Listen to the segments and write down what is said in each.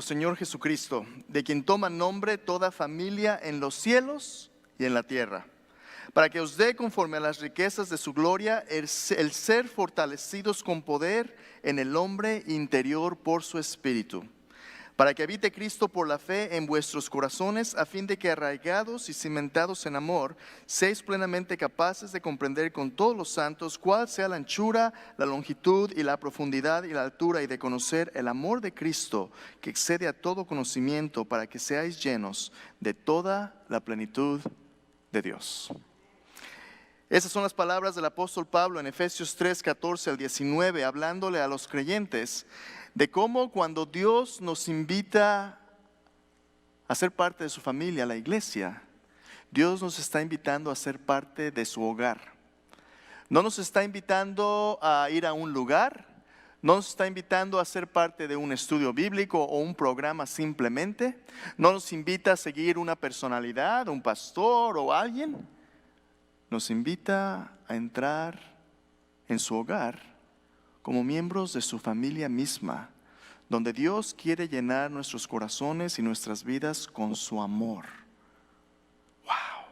Señor Jesucristo, de quien toma nombre toda familia en los cielos y en la tierra, para que os dé conforme a las riquezas de su gloria el ser fortalecidos con poder en el hombre interior por su Espíritu, para que habite Cristo por la fe en vuestros corazones, a fin de que arraigados y cimentados en amor, seáis plenamente capaces de comprender con todos los santos cuál sea la anchura, la longitud y la profundidad y la altura, y de conocer el amor de Cristo, que excede a todo conocimiento, para que seáis llenos de toda la plenitud de Dios. Esas son las palabras del apóstol Pablo en Efesios 3, 14 al 19, hablándole a los creyentes de cómo cuando Dios nos invita a ser parte de su familia, la iglesia, Dios nos está invitando a ser parte de su hogar. No nos está invitando a ir a un lugar, no nos está invitando a ser parte de un estudio bíblico o un programa simplemente, no nos invita a seguir una personalidad, un pastor o alguien. Nos invita a entrar en su hogar como miembros de su familia misma, donde Dios quiere llenar nuestros corazones y nuestras vidas con su amor. ¡Wow!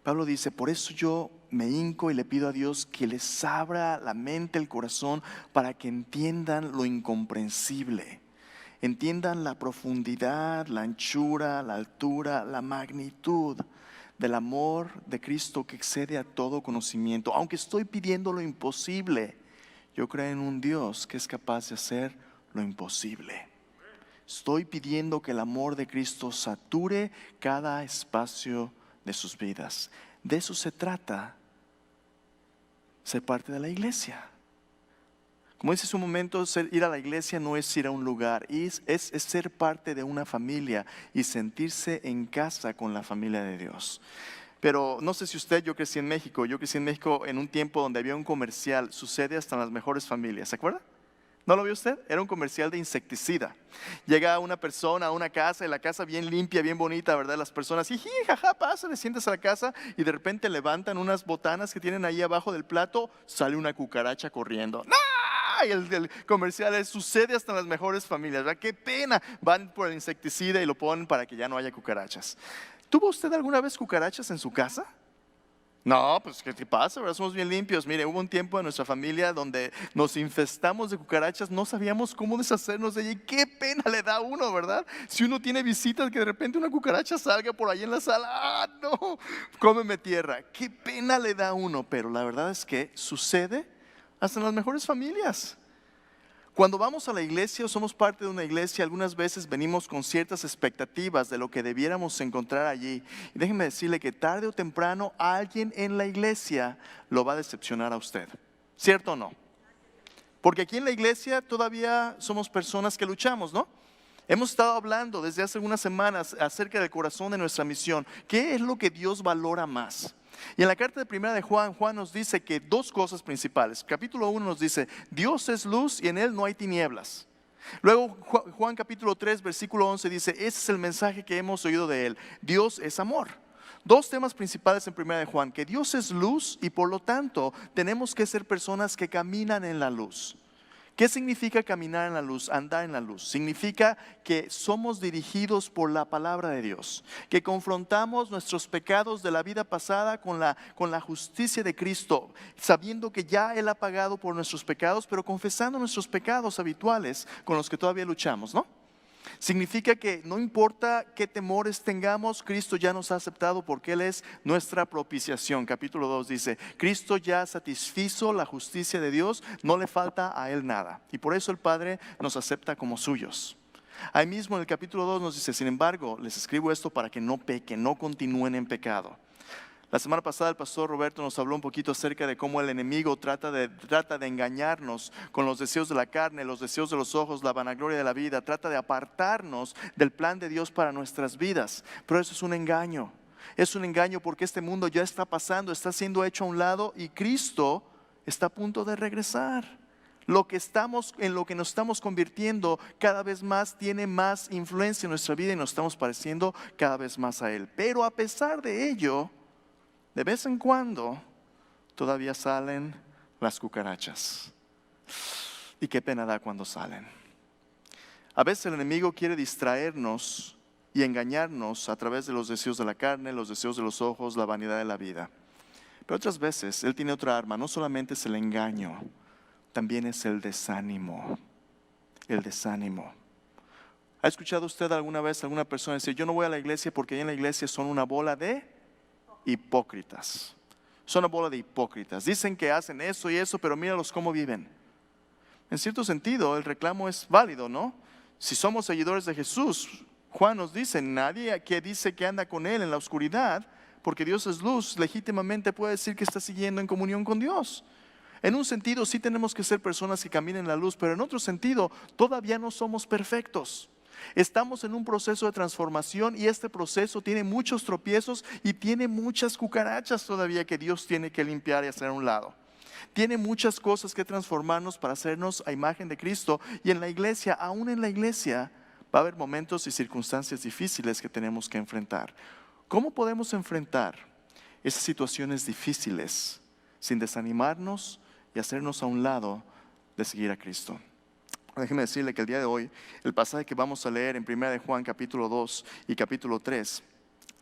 Pablo dice, por eso yo me hinco y le pido a Dios que les abra la mente, el corazón, para que entiendan lo incomprensible. Entiendan la profundidad, la anchura, la altura, la magnitud del amor de Cristo que excede a todo conocimiento. Aunque estoy pidiendo lo imposible, yo creo en un Dios que es capaz de hacer lo imposible. Estoy pidiendo que el amor de Cristo sature cada espacio de sus vidas. De eso se trata ser parte de la iglesia. Como dice hace un momento, ir a la iglesia no es ir a un lugar, es ser parte de una familia y sentirse en casa con la familia de Dios. Pero no sé si yo crecí en México en un tiempo donde había un comercial, sucede hasta en las mejores familias, ¿se acuerda? ¿No lo vio usted? Era un comercial de insecticida. Llega una persona a una casa y la casa bien limpia, bien bonita, ¿verdad? Las personas, jiji, jaja, pásale, siéntese a la casa, y de repente levantan unas botanas que tienen ahí abajo del plato, sale una cucaracha corriendo. ¡No! Y el comercial sucede hasta en las mejores familias, ¿verdad? ¡Qué pena! Van por el insecticida y lo ponen para que ya no haya cucarachas. ¿Tuvo usted alguna vez cucarachas en su casa? No, pues ¿qué te pasa? ¿Verdad? Somos bien limpios. Mire, hubo un tiempo en nuestra familia donde nos infestamos de cucarachas, no sabíamos cómo deshacernos de ella, y qué pena le da a uno, ¿verdad? Si uno tiene visitas, que de repente una cucaracha salga por ahí en la sala, ¡ah, no! Cómeme tierra. Qué pena le da a uno, pero la verdad es que sucede hasta en las mejores familias. Cuando vamos a la iglesia o somos parte de una iglesia, algunas veces venimos con ciertas expectativas de lo que debiéramos encontrar allí. Y déjenme decirle que tarde o temprano alguien en la iglesia lo va a decepcionar a usted. ¿Cierto o no? Porque aquí en la iglesia todavía somos personas que luchamos, ¿no? Hemos estado hablando desde hace algunas semanas acerca del corazón de nuestra misión. ¿Qué es lo que Dios valora más? Y en la carta de primera de Juan nos dice que dos cosas principales. Capítulo 1 nos dice, Dios es luz y en Él no hay tinieblas. Luego Juan capítulo 3 versículo 11 dice, ese es el mensaje que hemos oído de Él, Dios es amor. Dos temas principales en primera de Juan, que Dios es luz y por lo tanto tenemos que ser personas que caminan en la luz. ¿Qué significa caminar en la luz, andar en la luz? Significa que somos dirigidos por la palabra de Dios, que confrontamos nuestros pecados de la vida pasada con la justicia de Cristo, sabiendo que ya Él ha pagado por nuestros pecados, pero confesando nuestros pecados habituales con los que todavía luchamos, ¿no? Significa que no importa qué temores tengamos, Cristo ya nos ha aceptado porque Él es nuestra propiciación. Capítulo 2 dice, Cristo ya satisfizo la justicia de Dios, no le falta a Él nada. Y por eso el Padre nos acepta como suyos. Ahí mismo en el capítulo 2 nos dice, sin embargo, les escribo esto para que no pequen, no continúen en pecado. La semana pasada el pastor Roberto nos habló un poquito acerca de cómo el enemigo trata de engañarnos con los deseos de la carne, los deseos de los ojos, la vanagloria de la vida. Trata de apartarnos del plan de Dios para nuestras vidas. Pero eso es un engaño. Es un engaño porque este mundo ya está pasando, está siendo hecho a un lado y Cristo está a punto de regresar. En lo que nos estamos convirtiendo cada vez más tiene más influencia en nuestra vida y nos estamos pareciendo cada vez más a Él. Pero a pesar de ello, de vez en cuando todavía salen las cucarachas. Y qué pena da cuando salen. A veces el enemigo quiere distraernos y engañarnos a través de los deseos de la carne, los deseos de los ojos, la vanidad de la vida. Pero otras veces Él tiene otra arma, no solamente es el engaño, también es el desánimo. El desánimo. ¿Ha escuchado usted alguna vez a alguna persona decir, yo no voy a la iglesia porque ahí en la iglesia son una bola de hipócritas? Son una bola de hipócritas. Dicen que hacen eso y eso, pero míralos cómo viven. En cierto sentido, el reclamo es válido, ¿no? Si somos seguidores de Jesús, Juan nos dice, nadie que dice que anda con Él en la oscuridad, porque Dios es luz, legítimamente puede decir que está siguiendo en comunión con Dios. En un sentido sí tenemos que ser personas que caminen en la luz, pero en otro sentido todavía no somos perfectos. Estamos en un proceso de transformación y este proceso tiene muchos tropiezos y tiene muchas cucarachas todavía que Dios tiene que limpiar y hacer a un lado. Tiene muchas cosas que transformarnos para hacernos a imagen de Cristo, y en la iglesia, aún en la iglesia, va a haber momentos y circunstancias difíciles que tenemos que enfrentar. ¿Cómo podemos enfrentar esas situaciones difíciles sin desanimarnos y hacernos a un lado de seguir a Cristo? Déjeme decirle que el día de hoy, el pasaje que vamos a leer en 1 de Juan capítulo 2 y capítulo 3,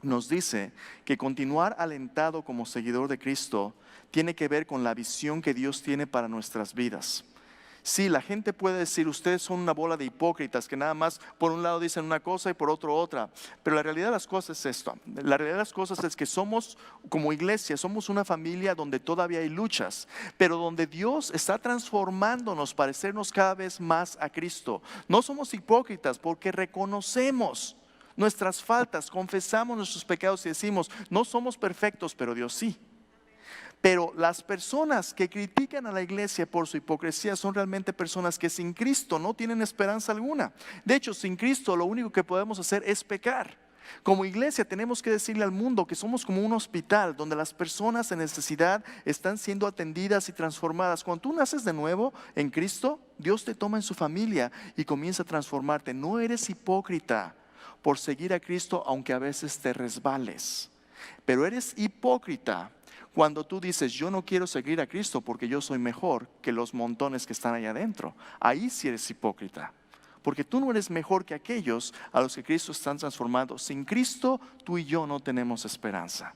nos dice que continuar alentado como seguidor de Cristo tiene que ver con la visión que Dios tiene para nuestras vidas. Sí, la gente puede decir, ustedes son una bola de hipócritas que nada más por un lado dicen una cosa y por otro otra. Pero la realidad de las cosas es esto. La realidad de las cosas es que somos, como iglesia, somos una familia donde todavía hay luchas, pero donde Dios está transformándonos para parecernos cada vez más a Cristo. No somos hipócritas porque reconocemos nuestras faltas, confesamos nuestros pecados y decimos, no somos perfectos, pero Dios sí. Pero las personas que critican a la iglesia por su hipocresía son realmente personas que sin Cristo no tienen esperanza alguna. De hecho, sin Cristo lo único que podemos hacer es pecar. Como iglesia tenemos que decirle al mundo que somos como un hospital donde las personas en necesidad están siendo atendidas y transformadas. Cuando tú naces de nuevo en Cristo, Dios te toma en su familia y comienza a transformarte. No eres hipócrita por seguir a Cristo, aunque a veces te resbales. Pero eres hipócrita cuando tú dices, yo no quiero seguir a Cristo porque yo soy mejor que los montones que están allá adentro. Ahí sí eres hipócrita, porque tú no eres mejor que aquellos a los que Cristo está transformando. Sin Cristo, tú y yo no tenemos esperanza.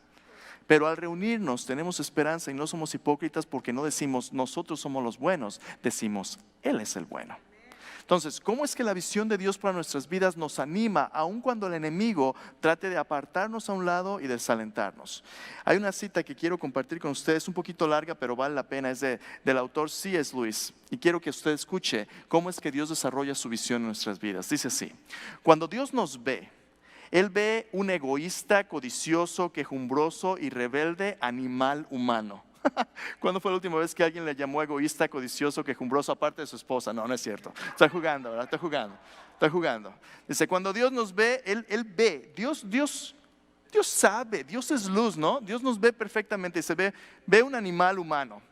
Pero al reunirnos tenemos esperanza y no somos hipócritas porque no decimos, nosotros somos los buenos, decimos, Él es el bueno. Entonces, ¿cómo es que la visión de Dios para nuestras vidas nos anima, aun cuando el enemigo trate de apartarnos a un lado y desalentarnos? Hay una cita que quiero compartir con ustedes, un poquito larga, pero vale la pena, es del autor C.S. Lewis. Y quiero que usted escuche cómo es que Dios desarrolla su visión en nuestras vidas. Dice así, cuando Dios nos ve, Él ve un egoísta, codicioso, quejumbroso y rebelde animal humano. ¿Cuándo fue la última vez que alguien le llamó egoísta, codicioso, quejumbroso, aparte de su esposa? No, no es cierto. Está jugando, ¿verdad? Está jugando. Dice, cuando Dios nos ve, Él ve. Dios sabe, Dios es luz, ¿no? Dios nos ve perfectamente y se ve un animal humano.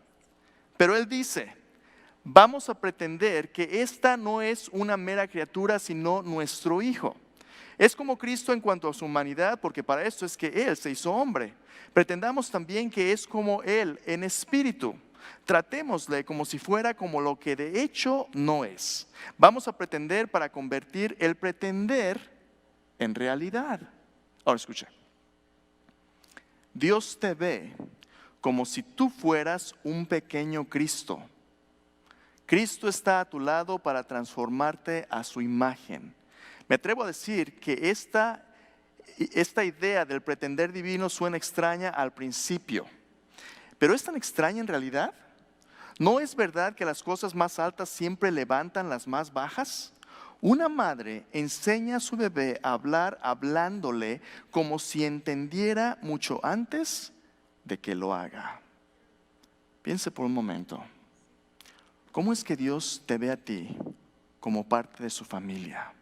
Pero Él dice, vamos a pretender que esta no es una mera criatura, sino nuestro Hijo. Es como Cristo en cuanto a su humanidad, porque para esto es que Él se hizo hombre. Pretendamos también que es como Él en espíritu. Tratémosle como si fuera como lo que de hecho no es. Vamos a pretender para convertir el pretender en realidad. Ahora escucha. Dios te ve como si tú fueras un pequeño Cristo. Cristo está a tu lado para transformarte a su imagen. Me atrevo a decir que esta idea del pretender divino suena extraña al principio, pero ¿es tan extraña en realidad? ¿No es verdad que las cosas más altas siempre levantan las más bajas? Una madre enseña a su bebé a hablar hablándole como si entendiera mucho antes de que lo haga. Piense por un momento, ¿cómo es que Dios te ve a ti como parte de su familia?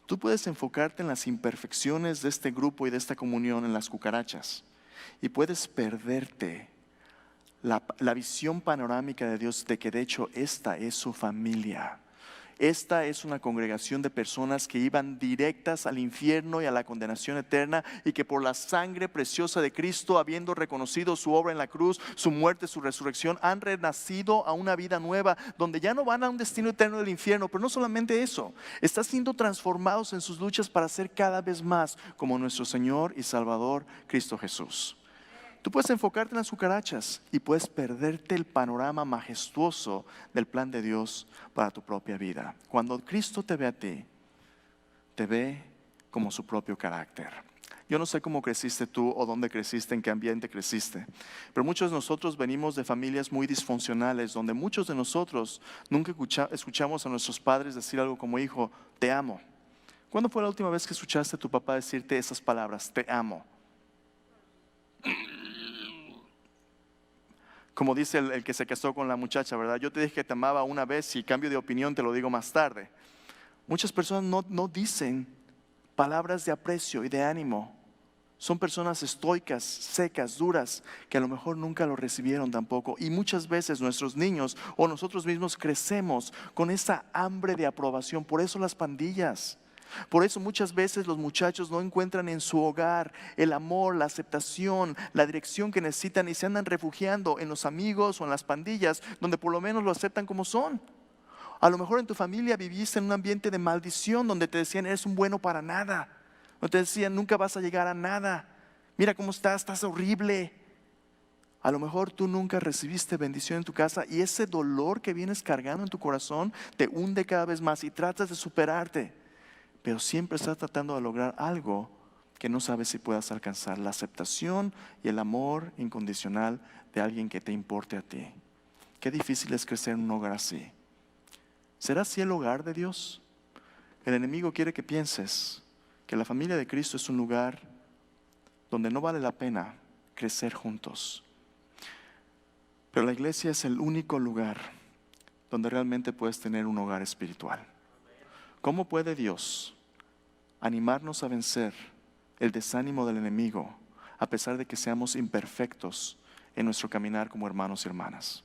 Tú puedes enfocarte en las imperfecciones de este grupo y de esta comunión, en las cucarachas, y puedes perderte la visión panorámica de Dios de que de hecho esta es su familia. Esta es una congregación de personas que iban directas al infierno y a la condenación eterna, y que por la sangre preciosa de Cristo, habiendo reconocido su obra en la cruz, su muerte, su resurrección, han renacido a una vida nueva, donde ya no van a un destino eterno del infierno. Pero no solamente eso, están siendo transformados en sus luchas para ser cada vez más como nuestro Señor y Salvador Cristo Jesús. Tú puedes enfocarte en las cucarachas y puedes perderte el panorama majestuoso del plan de Dios para tu propia vida. Cuando Cristo te ve a ti, te ve como su propio carácter. Yo no sé cómo creciste tú o dónde creciste, en qué ambiente creciste, pero muchos de nosotros venimos de familias muy disfuncionales, donde muchos de nosotros nunca escuchamos a nuestros padres decir algo como: hijo, te amo. ¿Cuándo fue la última vez que escuchaste a tu papá decirte esas palabras, te amo? Como dice el que se casó con la muchacha, ¿verdad? Yo te dije que te amaba una vez y cambio de opinión te lo digo más tarde. Muchas personas no dicen palabras de aprecio y de ánimo. Son personas estoicas, secas, duras, que a lo mejor nunca lo recibieron tampoco. Y muchas veces nuestros niños o nosotros mismos crecemos con esa hambre de aprobación. Por eso las pandillas. Por eso muchas veces los muchachos no encuentran en su hogar el amor, la aceptación, la dirección que necesitan, y se andan refugiando en los amigos o en las pandillas, donde por lo menos lo aceptan como son. A lo mejor en tu familia viviste en un ambiente de maldición, donde te decían: eres un bueno para nada. Donde te decían: nunca vas a llegar a nada. Mira cómo estás horrible. A lo mejor tú nunca recibiste bendición en tu casa, y ese dolor que vienes cargando en tu corazón te hunde cada vez más y tratas de superarte. Pero siempre estás tratando de lograr algo que no sabes si puedas alcanzar: la aceptación y el amor incondicional de alguien que te importe a ti. Qué difícil es crecer en un hogar así. ¿Será así el hogar de Dios? El enemigo quiere que pienses que la familia de Cristo es un lugar donde no vale la pena crecer juntos. Pero la iglesia es el único lugar donde realmente puedes tener un hogar espiritual. ¿Cómo puede Dios animarnos a vencer el desánimo del enemigo, a pesar de que seamos imperfectos en nuestro caminar como hermanos y hermanas?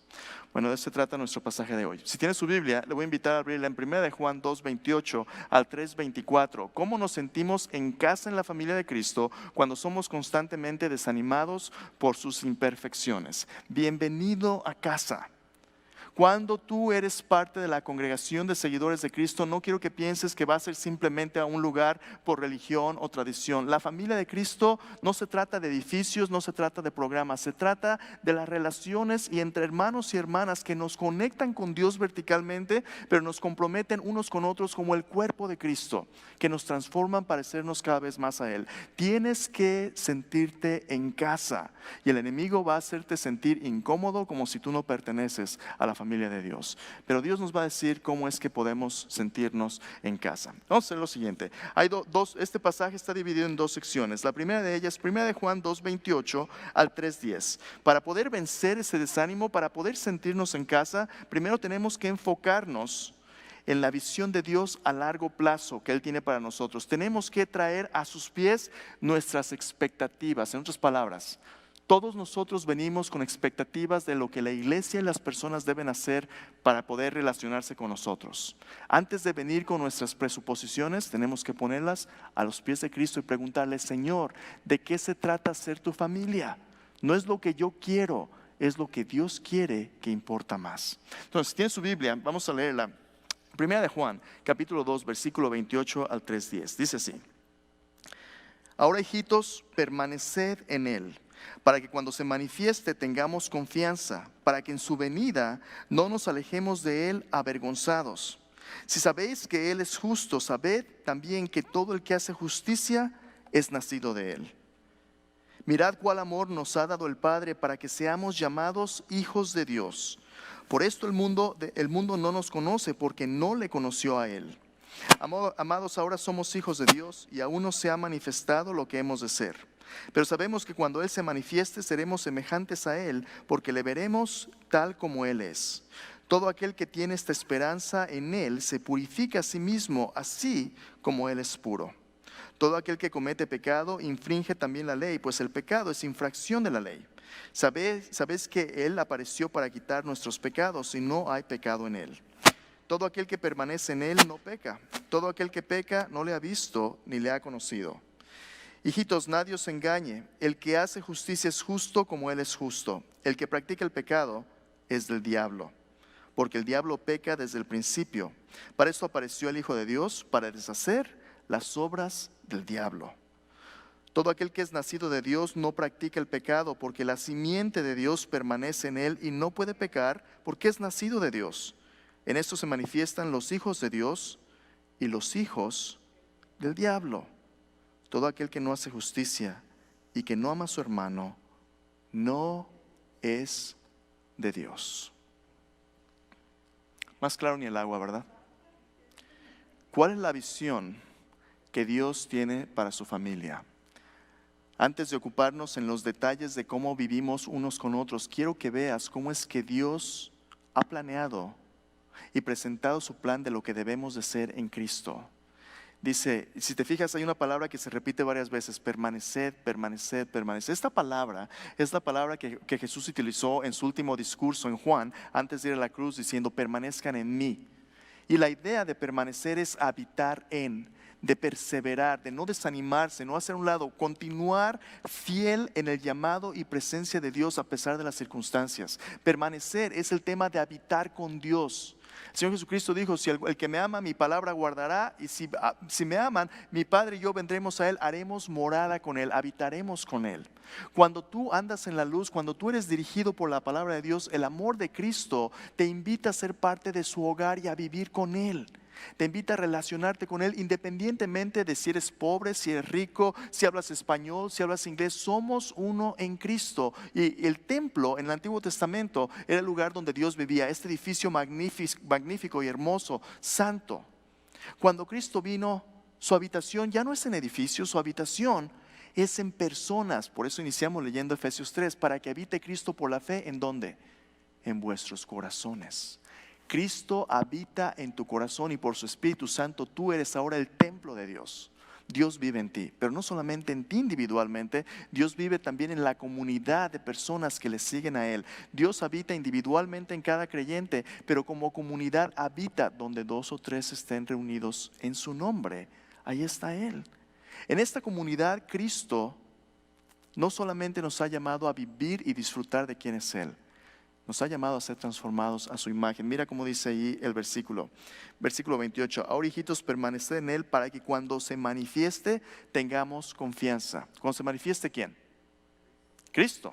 Bueno, de eso se trata nuestro pasaje de hoy. Si tiene su Biblia, le voy a invitar a abrirla en 1 de Juan 2:28 al 3:24. ¿Cómo nos sentimos en casa en la familia de Cristo cuando somos constantemente desanimados por sus imperfecciones? Bienvenido a casa. Cuando tú eres parte de la congregación de seguidores de Cristo, no quiero que pienses que va a ser simplemente a un lugar por religión o tradición. La familia de Cristo no se trata de edificios, no se trata de programas, se trata de las relaciones y entre hermanos y hermanas que nos conectan con Dios verticalmente, pero nos comprometen unos con otros como el cuerpo de Cristo, que nos transforman para parecernos cada vez más a Él. Tienes que sentirte en casa, y el enemigo va a hacerte sentir incómodo, como si tú no perteneces a la familia de Dios. Pero Dios nos va a decir cómo es que podemos sentirnos en casa. Vamos a hacer lo siguiente. Hay este pasaje está dividido en dos secciones. La primera de ellas, 1 de Juan 2:28 al 3:10. Para poder vencer ese desánimo, para poder sentirnos en casa, primero tenemos que enfocarnos en la visión de Dios a largo plazo que Él tiene para nosotros. Tenemos que traer a sus pies nuestras expectativas. En otras palabras, todos nosotros venimos con expectativas de lo que la iglesia y las personas deben hacer para poder relacionarse con nosotros. Antes de venir con nuestras presuposiciones, tenemos que ponerlas a los pies de Cristo y preguntarle: Señor, ¿de qué se trata ser tu familia? No es lo que yo quiero, es lo que Dios quiere, que importa más. Entonces, si tiene su Biblia, vamos a leerla. Primera de Juan, capítulo 2, versículo 28 al 3:10. Dice así: Ahora, hijitos, permaneced en Él, para que cuando se manifieste tengamos confianza, para que en su venida no nos alejemos de Él avergonzados. Si sabéis que Él es justo, sabed también que todo el que hace justicia es nacido de Él. Mirad cuál amor nos ha dado el Padre para que seamos llamados hijos de Dios. Por esto el mundo no nos conoce, porque no le conoció a Él. Amados, ahora somos hijos de Dios, y aún no se ha manifestado lo que hemos de ser. Pero sabemos que cuando Él se manifieste seremos semejantes a Él, porque le veremos tal como Él es. Todo aquel que tiene esta esperanza en Él se purifica a sí mismo, así como Él es puro. Todo aquel que comete pecado infringe también la ley, pues el pecado es infracción de la ley. Sabéis que Él apareció para quitar nuestros pecados, y no hay pecado en Él. todo aquel que permanece en él no peca. Todo aquel que peca no le ha visto ni le ha conocido. Hijitos, nadie os engañe. El que hace justicia es justo como él es justo. El que practica el pecado es del diablo, porque el diablo peca desde el principio. Para esto apareció el Hijo de Dios, para deshacer las obras del diablo. Todo aquel que es nacido de Dios no practica el pecado, porque la simiente de Dios permanece en él y no puede pecar porque es nacido de Dios. En esto se manifiestan los hijos de Dios y los hijos del diablo. Todo aquel que no hace justicia y que no ama a su hermano no es de Dios. Más claro ni el agua, ¿verdad? ¿Cuál es la visión que Dios tiene para su familia? Antes de ocuparnos en los detalles de cómo vivimos unos con otros, quiero que veas cómo es que Dios ha planeado y presentado su plan de lo que debemos de ser en Cristo. Dice, si te fijas, hay una palabra que se repite varias veces: permaneced, permaneced, permaneced. Esta palabra es la palabra que Jesús utilizó en su último discurso en Juan, antes de ir a la cruz, diciendo: permanezcan en mí. Y la idea de permanecer es habitar en, de perseverar, de no desanimarse, no hacer un lado, continuar fiel en el llamado y presencia de Dios a pesar de las circunstancias. Permanecer es el tema de habitar con Dios. El Señor Jesucristo dijo: si el que me ama, mi palabra guardará, y si me aman, mi Padre y yo vendremos a Él, haremos morada con Él, habitaremos con Él. Cuando tú andas en la luz, cuando tú eres dirigido por la palabra de Dios, el amor de Cristo te invita a ser parte de su hogar y a vivir con Él. Te invita a relacionarte con Él independientemente de si eres pobre, si eres rico, si hablas español, si hablas inglés. Somos uno en Cristo. Y el templo en el Antiguo Testamento era el lugar donde Dios vivía, este edificio magnífico y hermoso, santo. Cuando Cristo vino, su habitación ya no es en edificios, su habitación es en personas. Por eso iniciamos leyendo Efesios 3, para que habite Cristo por la fe. ¿En dónde? En vuestros corazones. Cristo habita en tu corazón y por su Espíritu Santo tú eres ahora el templo de Dios. Dios vive en ti, pero no solamente en ti individualmente, Dios vive también en la comunidad de personas que le siguen a Él. Dios habita individualmente en cada creyente, pero como comunidad habita donde 2 o 3 estén reunidos en su nombre. Ahí está Él. En esta comunidad, Cristo no solamente nos ha llamado a vivir y disfrutar de quién es Él, nos ha llamado a ser transformados a su imagen. Mira cómo dice ahí el versículo 28. Ahora, hijitos, permaneced en Él, para que cuando se manifieste tengamos confianza. ¿Cuando se manifieste quién? Cristo.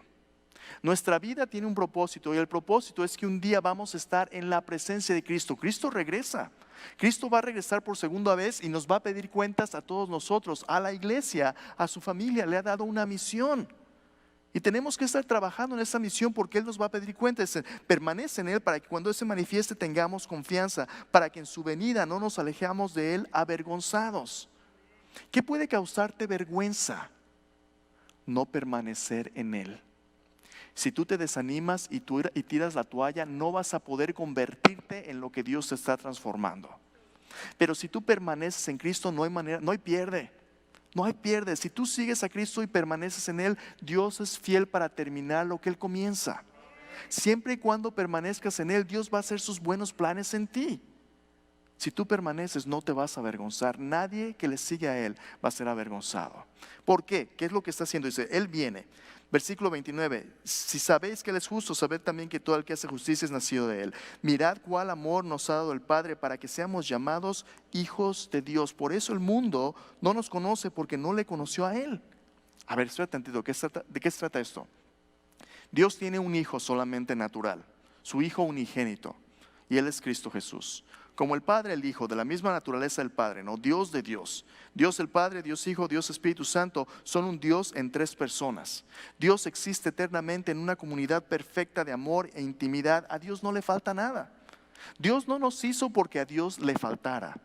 Nuestra vida tiene un propósito, y el propósito es que un día vamos a estar en la presencia de Cristo. Cristo regresa. Cristo va a regresar por segunda vez y nos va a pedir cuentas a todos nosotros, a la iglesia, a su familia. Le ha dado una misión. Y tenemos que estar trabajando en esa misión, porque Él nos va a pedir cuentas. Permanece en Él para que cuando Él se manifieste tengamos confianza, para que en su venida no nos alejemos de Él avergonzados. ¿Qué puede causarte vergüenza? No permanecer en Él. Si tú te desanimas y tiras la toalla, no vas a poder convertirte en lo que Dios te está transformando. Pero si tú permaneces en Cristo, no hay manera, no hay pierde. No hay pierde. Si tú sigues a Cristo y permaneces en Él, Dios es fiel para terminar lo que Él comienza. Siempre y cuando permanezcas en Él, Dios va a hacer sus buenos planes en ti. Si tú permaneces, no te vas a avergonzar. Nadie que le sigue a Él va a ser avergonzado. ¿Por qué? ¿Qué es lo que está haciendo? Dice, Él viene. Versículo 29, si sabéis que Él es justo, sabed también que todo el que hace justicia es nacido de Él. Mirad cuál amor nos ha dado el Padre para que seamos llamados hijos de Dios. Por eso el mundo no nos conoce, porque no le conoció a Él. A ver, espera tantito, ¿de qué se trata esto? Dios tiene un hijo solamente natural, su hijo unigénito, y Él es Cristo Jesús. Como el Padre, el Hijo, de la misma naturaleza del Padre, ¿no? Dios de Dios. Dios el Padre, Dios Hijo, Dios Espíritu Santo son un Dios en 3 personas. Dios existe eternamente en una comunidad perfecta de amor e intimidad. A Dios no le falta nada. Dios no nos hizo porque a Dios le faltara.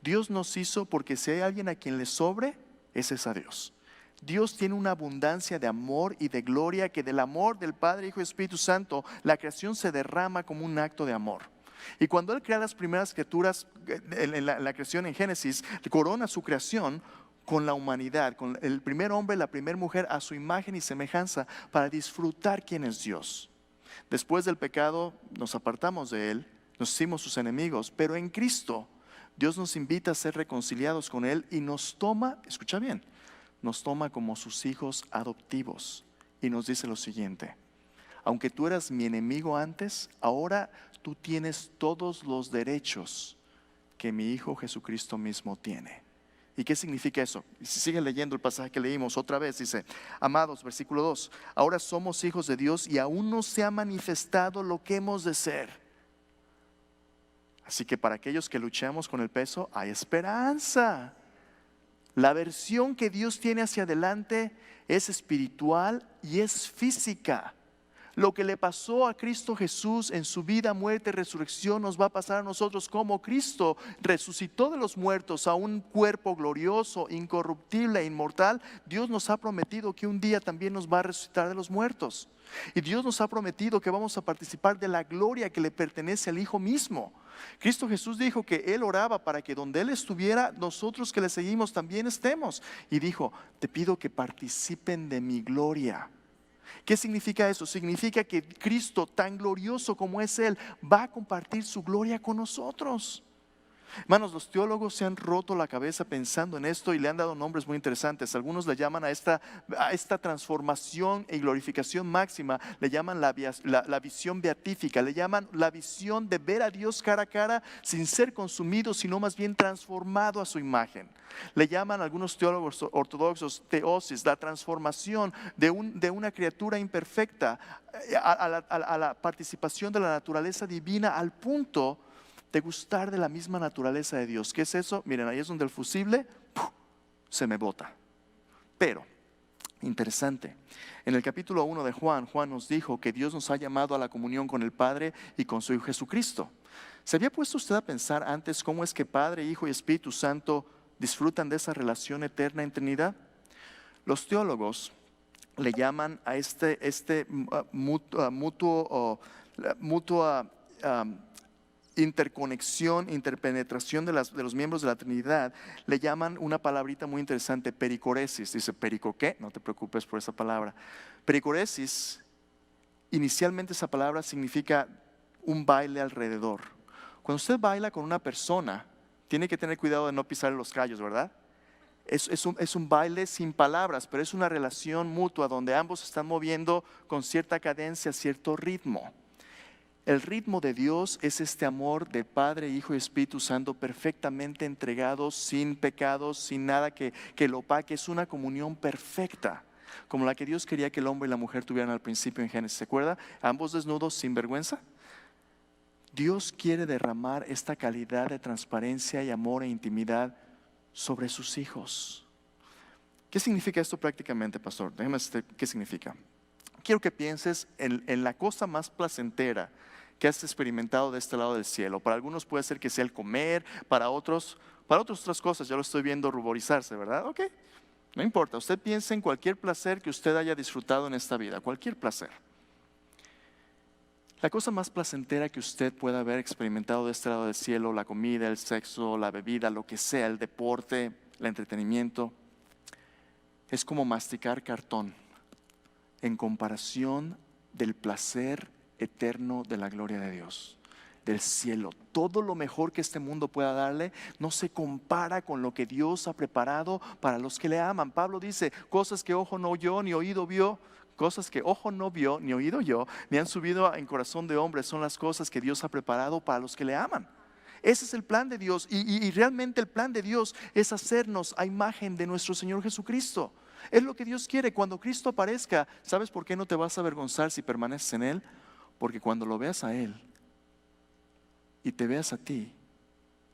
Dios nos hizo porque si hay alguien a quien le sobre, ese es a Dios. Dios tiene una abundancia de amor y de gloria, que del amor del Padre, Hijo y Espíritu Santo, la creación se derrama como un acto de amor. Y cuando Él crea las primeras criaturas en la creación en Génesis, corona su creación con la humanidad, con el primer hombre y la primera mujer a su imagen y semejanza, para disfrutar quién es Dios. Después del pecado nos apartamos de Él, nos hicimos sus enemigos, pero en Cristo Dios nos invita a ser reconciliados con Él y nos toma, escucha bien, nos toma como sus hijos adoptivos y nos dice lo siguiente: aunque tú eras mi enemigo antes, ahora tú tienes todos los derechos que mi Hijo Jesucristo mismo tiene. ¿Y qué significa eso? Y si sigue leyendo el pasaje que leímos otra vez, dice: amados, versículo 2, ahora somos hijos de Dios y aún no se ha manifestado lo que hemos de ser. Así que para aquellos que luchamos con el peso, hay esperanza. La versión que Dios tiene hacia adelante es espiritual y es física. Lo que le pasó a Cristo Jesús en su vida, muerte, resurrección, nos va a pasar a nosotros. Como Cristo resucitó de los muertos a un cuerpo glorioso, incorruptible e inmortal, Dios nos ha prometido que un día también nos va a resucitar de los muertos. Y Dios nos ha prometido que vamos a participar de la gloria que le pertenece al Hijo mismo. Cristo Jesús dijo que Él oraba para que donde Él estuviera, nosotros que le seguimos también estemos. Y dijo: te pido que participen de mi gloria. ¿Qué significa eso? Significa que Cristo, tan glorioso como es Él, va a compartir su gloria con nosotros. Hermanos, los teólogos se han roto la cabeza pensando en esto y le han dado nombres muy interesantes. Algunos le llaman a esta transformación y glorificación máxima, le llaman la visión beatífica, le llaman la visión de ver a Dios cara a cara sin ser consumido, sino más bien transformado a su imagen. Le llaman algunos teólogos ortodoxos teosis, la transformación de una criatura imperfecta a la participación de la naturaleza divina, al punto de gustar de la misma naturaleza de Dios. ¿Qué es eso? Miren, ahí es donde el fusible se me bota. Pero, interesante, en el capítulo 1 de Juan nos dijo que Dios nos ha llamado a la comunión con el Padre y con su Hijo Jesucristo. ¿Se había puesto usted a pensar antes cómo es que Padre, Hijo y Espíritu Santo disfrutan de esa relación eterna en Trinidad? Los teólogos le llaman a mutua interconexión, interpenetración de los miembros de la Trinidad, le llaman una palabrita muy interesante: pericoresis. Dice: ¿perico qué? No te preocupes por esa palabra. Pericoresis, inicialmente esa palabra significa un baile alrededor. Cuando usted baila con una persona, tiene que tener cuidado de no pisarle los callos, ¿verdad? Es un baile sin palabras, pero es una relación mutua donde ambos están moviendo con cierta cadencia, cierto ritmo. El ritmo de Dios es este amor de Padre, Hijo y Espíritu Santo perfectamente entregados, sin pecados, sin nada que lo opaque. Es una comunión perfecta, como la que Dios quería que el hombre y la mujer tuvieran al principio en Génesis. ¿Se acuerda? Ambos desnudos, sin vergüenza. Dios quiere derramar esta calidad de transparencia y amor e intimidad sobre sus hijos. ¿Qué significa esto prácticamente, pastor? Déjeme decirte qué significa. Quiero que pienses en la cosa más placentera que has experimentado de este lado del cielo. Para algunos puede ser que sea el comer, para otros otras cosas. Ya lo estoy viendo ruborizarse, ¿verdad? Ok, no importa. Usted piense en cualquier placer que usted haya disfrutado en esta vida, cualquier placer. La cosa más placentera que usted pueda haber experimentado de este lado del cielo: la comida, el sexo, la bebida, lo que sea, el deporte, el entretenimiento, es como masticar cartón en comparación del placer eterno de la gloria de Dios, del cielo. Todo lo mejor que este mundo pueda darle no se compara con lo que Dios ha preparado para los que le aman. Pablo dice: cosas que ojo no oyó ni oído vio, cosas que ojo no vio ni oído yo, ni han subido en corazón de hombre, son las cosas que Dios ha preparado para los que le aman. Ese es el plan de Dios, y realmente el plan de Dios es hacernos a imagen de nuestro Señor Jesucristo. Es lo que Dios quiere. Cuando Cristo aparezca, ¿sabes por qué no te vas a avergonzar si permaneces en Él? Porque cuando lo veas a Él y te veas a ti,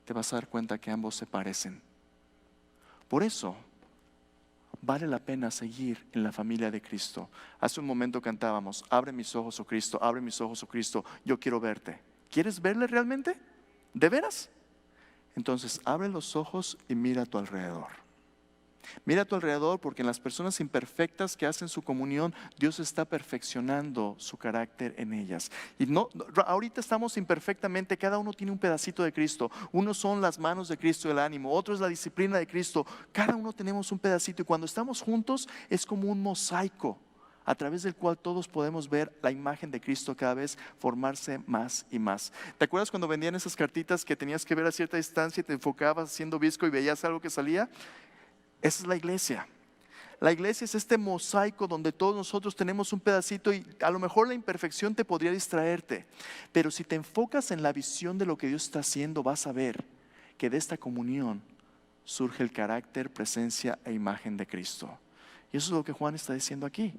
te vas a dar cuenta que ambos se parecen. Por eso vale la pena seguir en la familia de Cristo. Hace un momento cantábamos: abre mis ojos, oh Cristo, abre mis ojos, oh Cristo, yo quiero verte. ¿Quieres verle realmente? ¿De veras? Entonces abre los ojos y mira a tu alrededor. Mira a tu alrededor, porque en las personas imperfectas que hacen su comunión, Dios está perfeccionando su carácter en ellas. Y ahorita estamos imperfectamente, cada uno tiene un pedacito de Cristo. Unos son las manos de Cristo, el ánimo, otro es la disciplina de Cristo. Cada uno tenemos un pedacito, y cuando estamos juntos es como un mosaico. a través del cual todos podemos ver la imagen de Cristo cada vez formarse más y más. ¿Te acuerdas cuando vendían esas cartitas que tenías que ver a cierta distancia y te enfocabas haciendo visco y veías algo que salía? Esa es la iglesia. La iglesia es este mosaico donde todos nosotros tenemos un pedacito y a lo mejor la imperfección te podría distraerte, pero si te enfocas en la visión de lo que Dios está haciendo, vas a ver que de esta comunión surge el carácter, presencia e imagen de Cristo. Y eso es lo que Juan está diciendo aquí.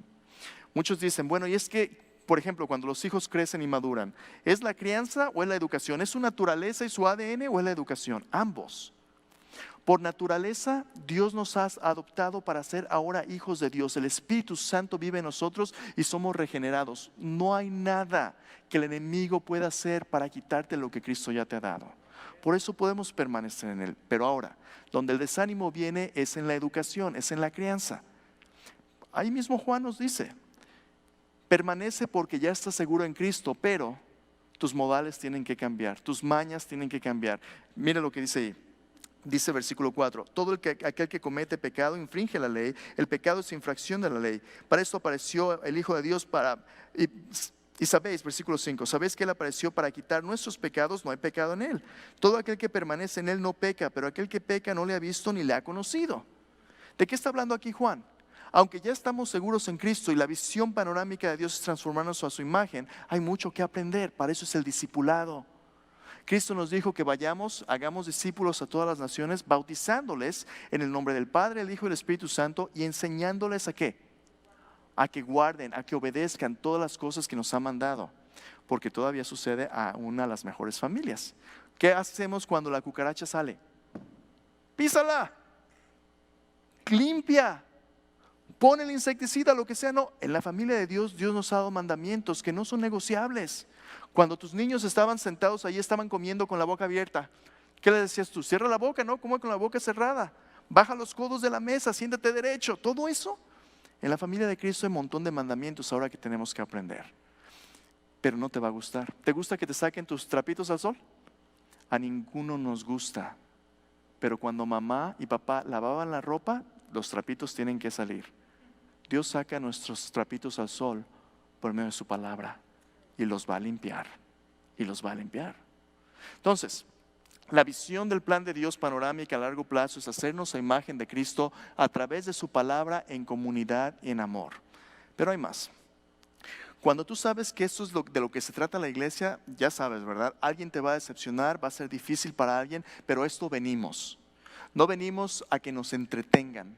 Muchos dicen, bueno, y es que, por ejemplo, cuando los hijos crecen y maduran, ¿es la crianza o es la educación? ¿Es su naturaleza y su ADN o es la educación? Ambos. Por naturaleza, Dios nos ha adoptado para ser ahora hijos de Dios. El Espíritu Santo vive en nosotros y somos regenerados. No hay nada que el enemigo pueda hacer para quitarte lo que Cristo ya te ha dado. Por eso podemos permanecer en Él. Pero ahora, donde el desánimo viene es en la educación, es en la crianza. Ahí mismo Juan nos dice, permanece porque ya estás seguro en Cristo, pero tus modales tienen que cambiar, tus mañas tienen que cambiar. Mira lo que dice ahí. Dice versículo 4, aquel que comete pecado infringe la ley, el pecado es infracción de la ley. Para esto apareció el Hijo de Dios y sabéis, versículo 5, sabéis que Él apareció para quitar nuestros pecados, no hay pecado en Él. Todo aquel que permanece en Él no peca, pero aquel que peca no le ha visto ni le ha conocido. ¿De qué está hablando aquí Juan? Aunque ya estamos seguros en Cristo y la visión panorámica de Dios es transformarnos a su imagen, hay mucho que aprender, para eso es el discipulado. Cristo nos dijo que vayamos, hagamos discípulos a todas las naciones, bautizándoles en el nombre del Padre, el Hijo y el Espíritu Santo y enseñándoles ¿a qué? A que guarden, a que obedezcan todas las cosas que nos ha mandado, porque todavía sucede a una de las mejores familias. ¿Qué hacemos cuando la cucaracha sale? Písala, limpia, pon el insecticida, lo que sea. No, en la familia de Dios, Dios nos ha dado mandamientos que no son negociables. Cuando tus niños estaban sentados ahí, estaban comiendo con la boca abierta, ¿qué les decías tú? Cierra la boca, no, come con la boca cerrada, baja los codos de la mesa, siéntate derecho. Todo eso, en la familia de Cristo hay un montón de mandamientos ahora que tenemos que aprender. Pero no te va a gustar. ¿Te gusta que te saquen tus trapitos al sol? A ninguno nos gusta. Pero cuando mamá y papá lavaban la ropa, los trapitos tienen que salir. Dios saca nuestros trapitos al sol por medio de su palabra y los va a limpiar, y los va a limpiar. Entonces, la visión del plan de Dios panorámica a largo plazo es hacernos a imagen de Cristo a través de su palabra en comunidad y en amor. Pero hay más. Cuando tú sabes que eso es de lo que se trata la iglesia, ya sabes, ¿verdad? Alguien te va a decepcionar, va a ser difícil para alguien, pero esto venimos. No venimos a que nos entretengan.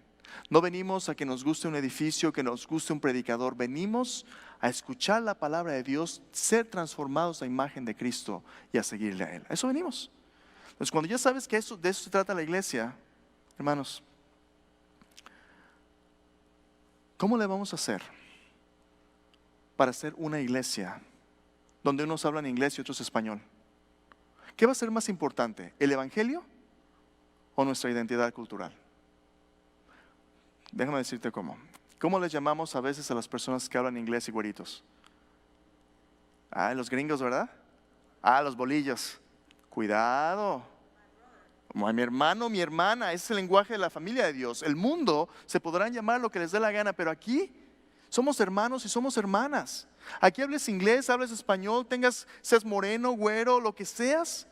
No venimos a que nos guste un edificio, que nos guste un predicador. Venimos a escuchar la palabra de Dios, ser transformados a imagen de Cristo y a seguirle a Él. A eso venimos. Entonces, cuando ya sabes que de eso se trata la iglesia, hermanos, ¿cómo le vamos a hacer para ser una iglesia donde unos hablan inglés y otros español? ¿Qué va a ser más importante, el evangelio o nuestra identidad cultural? Déjame decirte cómo. ¿Cómo les llamamos a veces a las personas que hablan inglés y güeritos? Los gringos, ¿verdad? Los bolillos. Cuidado. Como mi hermano, mi hermana, ese es el lenguaje de la familia de Dios. El mundo se podrán llamar lo que les dé la gana, pero aquí somos hermanos y somos hermanas. Aquí hables inglés, hables español, seas moreno, güero, lo que seas.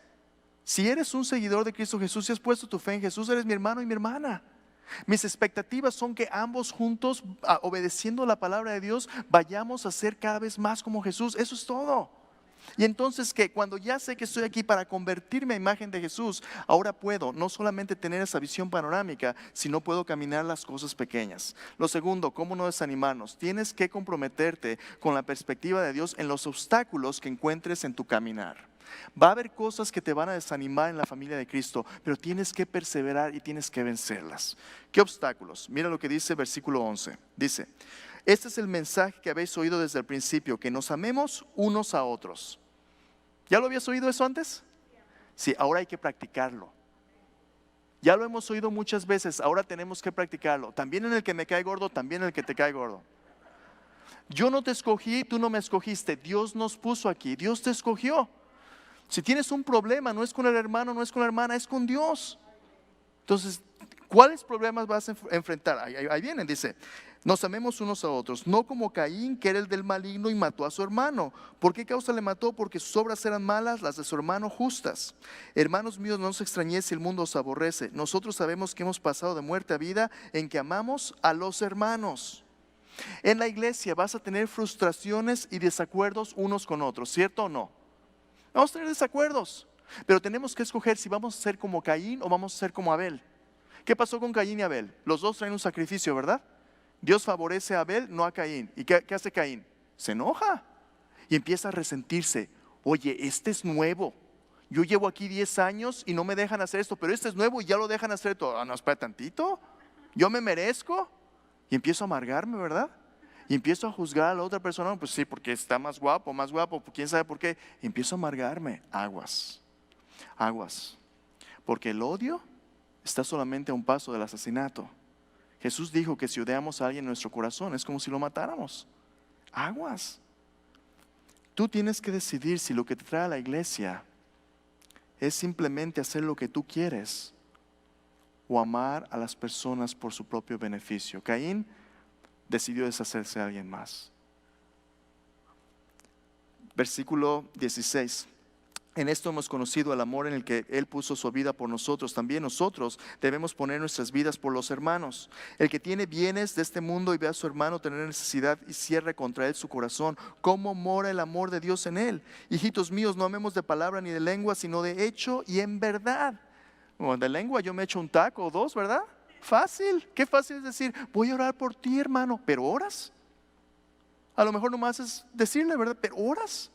Si eres un seguidor de Cristo Jesús, si has puesto tu fe en Jesús, eres mi hermano y mi hermana. Mis expectativas son que ambos juntos, obedeciendo la palabra de Dios, vayamos a ser cada vez más como Jesús. Eso es todo. Y entonces que cuando ya sé que estoy aquí para convertirme a imagen de Jesús, ahora puedo no solamente tener esa visión panorámica, sino puedo caminar las cosas pequeñas. Lo segundo, ¿cómo no desanimarnos? Tienes que comprometerte con la perspectiva de Dios en los obstáculos que encuentres en tu caminar. Va a haber cosas que te van a desanimar en la familia de Cristo, pero tienes que perseverar y tienes que vencerlas. ¿Qué obstáculos? Mira lo que dice versículo 11. Dice, este es el mensaje que habéis oído desde el principio, que nos amemos unos a otros. ¿Ya lo habías oído eso antes? Sí, ahora hay que practicarlo. Ya lo hemos oído muchas veces, ahora tenemos que practicarlo. También en el que me cae gordo, también en el que te cae gordo. Yo no te escogí, tú no me escogiste. Dios nos puso aquí, Dios te escogió. Si tienes un problema, no es con el hermano, no es con la hermana, es con Dios. Entonces, ¿cuáles problemas vas a enfrentar? Ahí vienen, dice, Nos amemos unos a otros, no como Caín, que era el del maligno y mató a su hermano. ¿Por qué causa le mató? Porque sus obras eran malas, las de su hermano justas. Hermanos míos, no os extrañéis si el mundo os aborrece. Nosotros sabemos que hemos pasado de muerte a vida en que amamos a los hermanos. En la iglesia vas a tener frustraciones y desacuerdos unos con otros, ¿cierto o no? Vamos a tener desacuerdos, pero tenemos que escoger si vamos a ser como Caín o vamos a ser como Abel. ¿Qué pasó con Caín y Abel? Los dos traen un sacrificio, ¿verdad? Dios favorece a Abel, no a Caín. ¿Y qué hace Caín? Se enoja y empieza a resentirse. Oye, este es nuevo. Yo llevo aquí 10 años y no me dejan hacer esto, pero este es nuevo y ya lo dejan hacer todo. Ah, no, espera tantito. Yo me merezco. Y empiezo a amargarme, ¿verdad? Y empiezo a juzgar a la otra persona. Pues sí, porque está más guapo, quién sabe por qué. Y empiezo a amargarme. Aguas, aguas. Porque el odio está solamente a un paso del asesinato. Jesús dijo que si odiamos a alguien en nuestro corazón es como si lo matáramos. Aguas. Tú tienes que decidir si lo que te trae a la iglesia es simplemente hacer lo que tú quieres o amar a las personas por su propio beneficio. Caín decidió deshacerse de alguien más. Versículo 16. En esto hemos conocido el amor en el que Él puso su vida por nosotros. También nosotros debemos poner nuestras vidas por los hermanos. El que tiene bienes de este mundo y ve a su hermano tener necesidad y cierre contra él su corazón, ¿cómo mora el amor de Dios en él? Hijitos míos, no amemos de palabra ni de lengua, sino de hecho y en verdad. Bueno, de lengua yo me echo un taco o dos, ¿verdad? Fácil, qué fácil es decir, voy a orar por ti, hermano, pero ¿oras? A lo mejor nomás es decirle, ¿verdad? Pero ¿oras?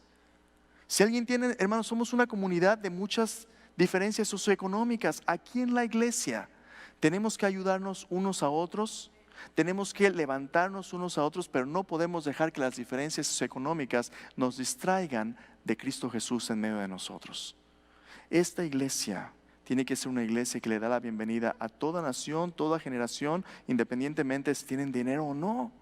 Si alguien tiene, hermanos, somos una comunidad de muchas diferencias socioeconómicas. Aquí en la iglesia tenemos que ayudarnos unos a otros, tenemos que levantarnos unos a otros, pero no podemos dejar que las diferencias socioeconómicas nos distraigan de Cristo Jesús en medio de nosotros. Esta iglesia tiene que ser una iglesia que le da la bienvenida a toda nación, toda generación, independientemente si tienen dinero o no.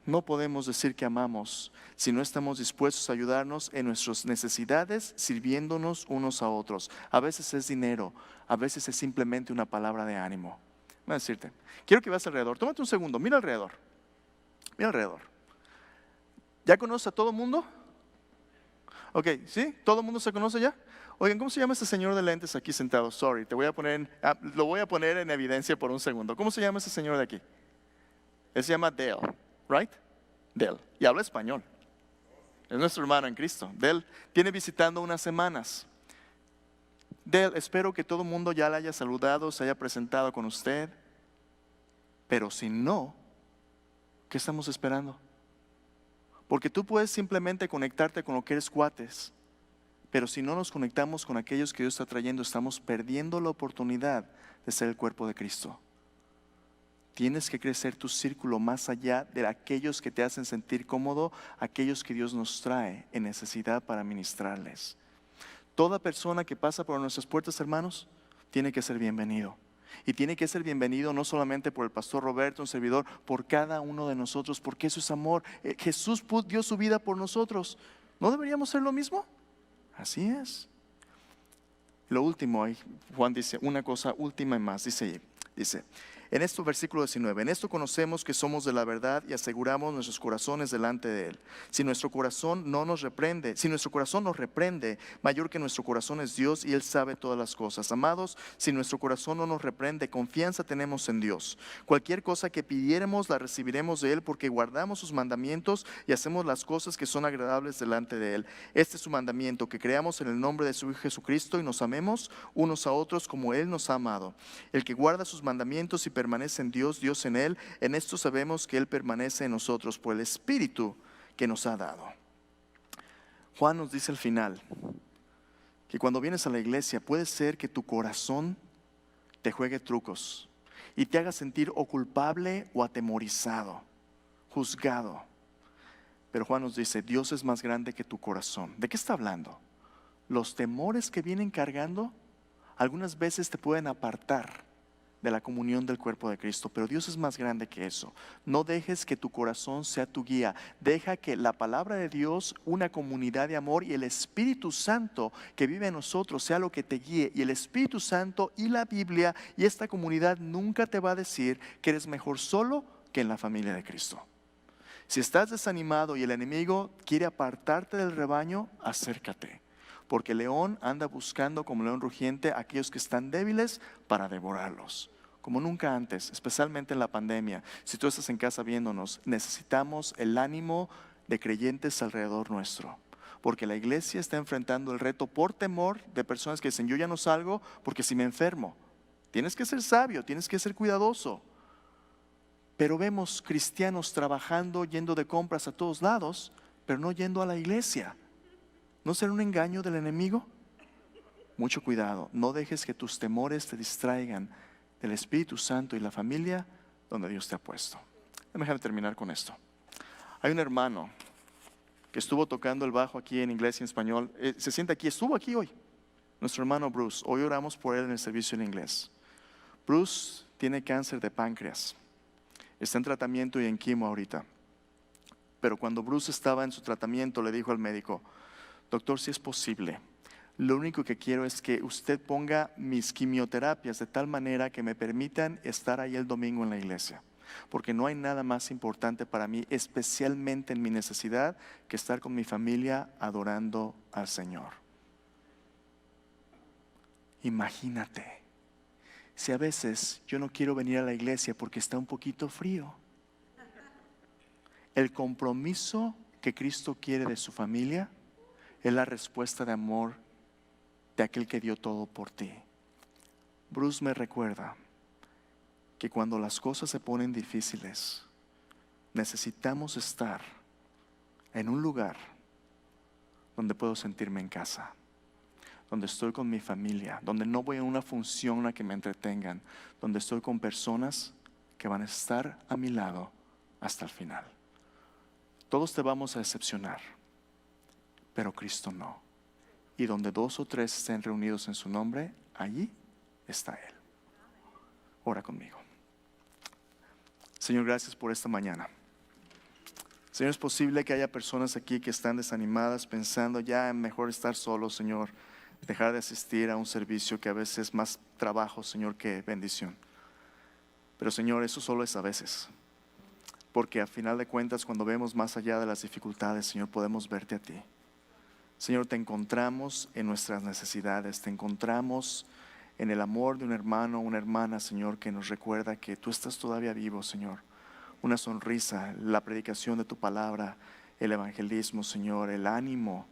No podemos decir que amamos si no estamos dispuestos a ayudarnos en nuestras necesidades, sirviéndonos unos a otros. A veces es dinero, a veces es simplemente una palabra de ánimo. Voy a decirte, quiero que veas alrededor, tómate un segundo, mira alrededor. Mira alrededor. ¿Ya conoces a todo el mundo? Ok, ¿sí? ¿Todo el mundo se conoce ya? Oigan, ¿cómo se llama este señor de lentes aquí sentado? Sorry, lo voy a poner en evidencia por un segundo. ¿Cómo se llama ese señor de aquí? Él se llama Dale. Right? Dale. Y habla español. Es nuestro hermano en Cristo. Dale tiene visitando unas semanas. Dale, espero que todo el mundo ya le haya saludado, se haya presentado con usted. Pero si no, ¿qué estamos esperando? Porque tú puedes simplemente conectarte con lo que eres cuates. Pero si no nos conectamos con aquellos que Dios está trayendo, estamos perdiendo la oportunidad de ser el cuerpo de Cristo. Tienes que crecer tu círculo más allá de aquellos que te hacen sentir cómodo, aquellos que Dios nos trae en necesidad para ministrarles. Toda persona que pasa por nuestras puertas, hermanos, tiene que ser bienvenido. Y tiene que ser bienvenido no solamente por el pastor Roberto, un servidor, por cada uno de nosotros, porque eso es amor. Jesús dio su vida por nosotros. ¿No deberíamos ser lo mismo? Así es. Lo último, Juan dice una cosa última y más, dice, en esto versículo 19, en esto conocemos que somos de la verdad y aseguramos nuestros corazones delante de Él. Si nuestro corazón nos reprende, mayor que nuestro corazón es Dios y Él sabe todas las cosas. Amados, si nuestro corazón no nos reprende, confianza tenemos en Dios. Cualquier cosa que pidiéramos la recibiremos de Él porque guardamos sus mandamientos y hacemos las cosas que son agradables delante de Él. Este es su mandamiento, que creamos en el nombre de su Hijo Jesucristo y nos amemos unos a otros como Él nos ha amado. El que guarda sus mandamientos y permanece en Dios, Dios en Él, en esto sabemos que Él permanece en nosotros por el Espíritu que nos ha dado. Juan nos dice al final que cuando vienes a la iglesia puede ser que tu corazón te juegue trucos y te haga sentir o culpable o atemorizado, juzgado. Pero Juan nos dice, Dios es más grande que tu corazón. ¿De qué está hablando? Los temores que vienen cargando algunas veces te pueden apartar de la comunión del cuerpo de Cristo, pero Dios es más grande que eso. No dejes que tu corazón sea tu guía. Deja que la palabra de Dios, una comunidad de amor y el Espíritu Santo que vive en nosotros sea lo que te guíe. Y el Espíritu Santo y la Biblia y esta comunidad nunca te va a decir que eres mejor solo que en la familia de Cristo. Si estás desanimado y el enemigo quiere apartarte del rebaño, acércate. Porque el león anda buscando como león rugiente a aquellos que están débiles para devorarlos. Como nunca antes, especialmente en la pandemia. Si tú estás en casa viéndonos, necesitamos el ánimo de creyentes alrededor nuestro. Porque la iglesia está enfrentando el reto por temor de personas que dicen, yo ya no salgo porque si me enfermo. Tienes que ser sabio, tienes que ser cuidadoso. Pero vemos cristianos trabajando, yendo de compras a todos lados, pero no yendo a la iglesia. ¿No será un engaño del enemigo? Mucho cuidado, no dejes que tus temores te distraigan del Espíritu Santo y la familia donde Dios te ha puesto. Déjame terminar con esto. Hay un hermano que estuvo tocando el bajo aquí en inglés y en español. Se sienta aquí, estuvo aquí hoy. Nuestro hermano Bruce, hoy oramos por él en el servicio en inglés. Bruce tiene cáncer de páncreas. Está en tratamiento y en quimo ahorita. Pero cuando Bruce estaba en su tratamiento le dijo al médico, doctor, si es posible, lo único que quiero es que usted ponga mis quimioterapias de tal manera que me permitan estar ahí el domingo en la iglesia. Porque no hay nada más importante para mí, especialmente en mi necesidad, que estar con mi familia adorando al Señor. Imagínate, si a veces yo no quiero venir a la iglesia porque está un poquito frío. El compromiso que Cristo quiere de su familia es la respuesta de amor de aquel que dio todo por ti. Bruce me recuerda que cuando las cosas se ponen difíciles, necesitamos estar en un lugar donde puedo sentirme en casa, donde estoy con mi familia, donde no voy a una función a que me entretengan, donde estoy con personas que van a estar a mi lado hasta el final. Todos te vamos a decepcionar, pero Cristo no. Y donde 2 o 3 estén reunidos en su nombre, allí está Él. Ora conmigo. Señor, gracias por esta mañana. Señor, es posible que haya personas aquí que están desanimadas, pensando ya en mejor estar solos, Señor, dejar de asistir a un servicio que a veces es más trabajo, Señor, que bendición. Pero Señor, eso solo es a veces. Porque a final de cuentas, cuando vemos más allá de las dificultades, Señor, podemos verte a ti. Señor, te encontramos en nuestras necesidades, te encontramos en el amor de un hermano o una hermana, Señor, que nos recuerda que tú estás todavía vivo, Señor. Una sonrisa, la predicación de tu palabra, el evangelismo, Señor, el ánimo,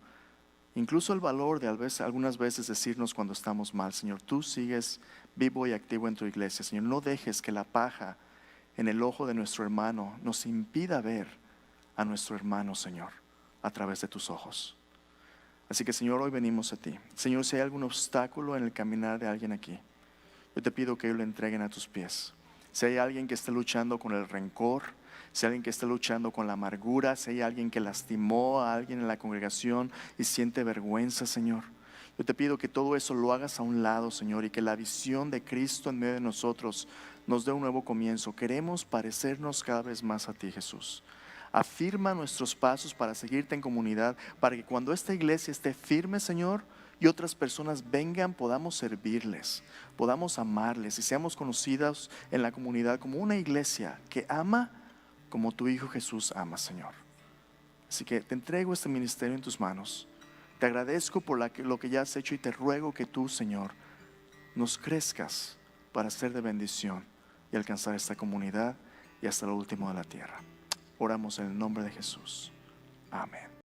incluso el valor de algunas veces decirnos cuando estamos mal, Señor. Tú sigues vivo y activo en tu iglesia, Señor. No dejes que la paja en el ojo de nuestro hermano nos impida ver a nuestro hermano, Señor, a través de tus ojos. Así que, Señor, hoy venimos a ti. Señor, si hay algún obstáculo en el caminar de alguien aquí, yo te pido que ellos lo entreguen a tus pies. Si hay alguien que esté luchando con el rencor, si hay alguien que esté luchando con la amargura, si hay alguien que lastimó a alguien en la congregación y siente vergüenza, Señor, yo te pido que todo eso lo hagas a un lado, Señor, y que la visión de Cristo en medio de nosotros nos dé un nuevo comienzo. Queremos parecernos cada vez más a ti, Jesús. Afirma nuestros pasos para seguirte en comunidad, para que cuando esta iglesia esté firme, Señor, y otras personas vengan, podamos servirles, podamos amarles y seamos conocidos en la comunidad como una iglesia que ama como tu Hijo Jesús ama, Señor. Así que te entrego este ministerio en tus manos. Te agradezco por lo que ya has hecho y te ruego que tú, Señor, nos crezcas para ser de bendición y alcanzar esta comunidad y hasta lo último de la tierra. Oramos en el nombre de Jesús. Amén.